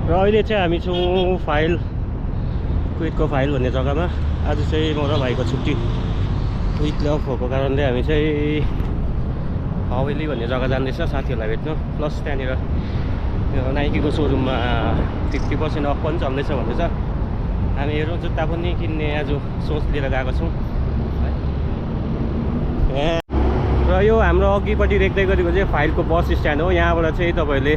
र अहिले चाहिँ हामी छौँ फाइल क्विटको फाइल भन्ने जग्गामा। आज चाहिँ म र भाइको छुट्टी, क्विटले अफ भएको कारणले हामी चाहिँ हवेली भन्ने जग्गा जाँदैछ साथीहरूलाई भेट्नु। प्लस त्यहाँनिर नाइकीको सोरुममा 50% अफ पनि चल्दैछ भन्दैछ। हामी हेरौँ, जुत्ता पनि किन्ने आज सोच लिएर गएको छौँ। र यो हाम्रो अघिपट्टि देख्दै गरेको चाहिँ फाइलको बस स्ट्यान्ड हो। यहाँबाट चाहिँ तपाईँहरूले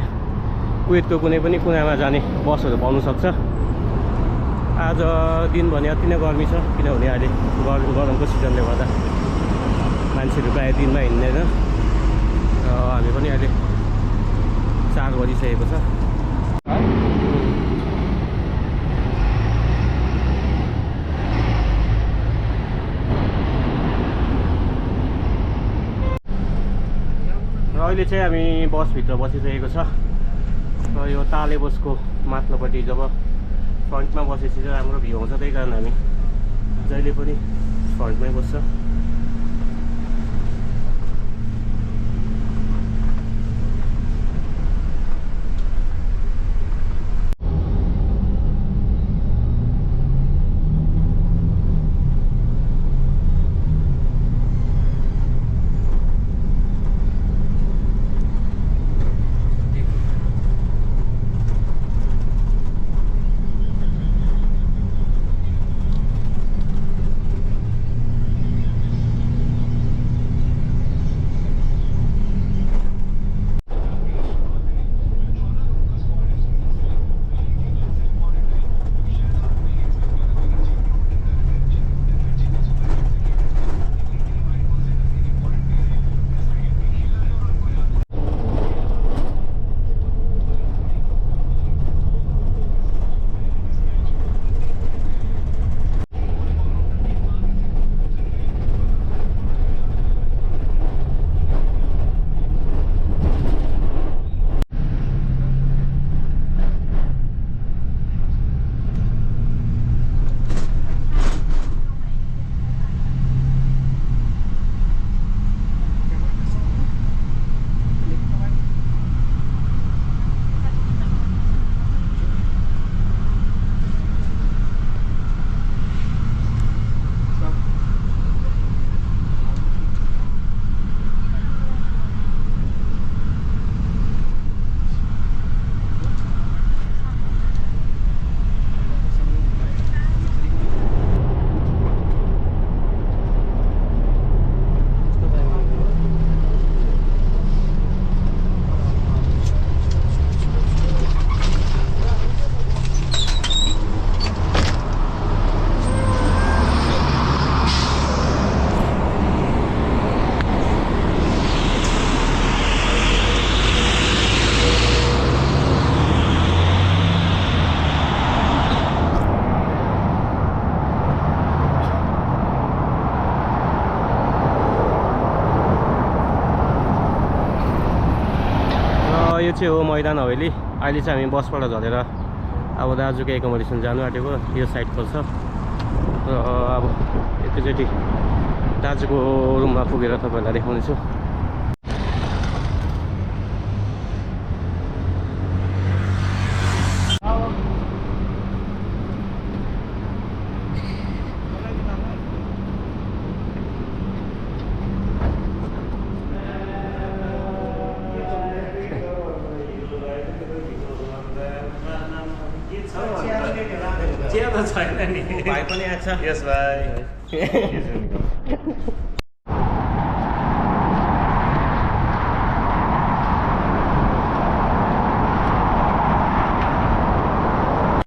क्विटको कुनै पनि कुनामा जाने बसहरू पाउनु सक्छ। आज दिन भने अति नै गर्मी छ, किनभने अहिले गरमको सिजनले गर्दा मान्छेहरू प्रायः दिनमा हिँड्दैन। र हामी पनि अहिले 4 बजिसकेको छ। र अहिले चाहिँ हामी बसभित्र बसिसकेको छ। र यो ताले बसको माथिल्लोपट्टि जब फ्रन्टमा बसेपछि चाहिँ राम्रो भ्यू आउँछ, त्यही कारण हामी जहिले पनि फ्रन्टमै बस्छ। यो चाहिँ हो मैदान हवेली। अहिले चाहिँ हामी बसबाट झरेर अब दाजुको एकोमोडेसन जानु आँटेको, यो साइड पर्छ। र अब एकैचोटि दाजुको रुममा पुगेर तपाईँहरूलाई देखाउनेछु। Chia त छैन नि। भाइ पनि आएको छ। यस भाइ।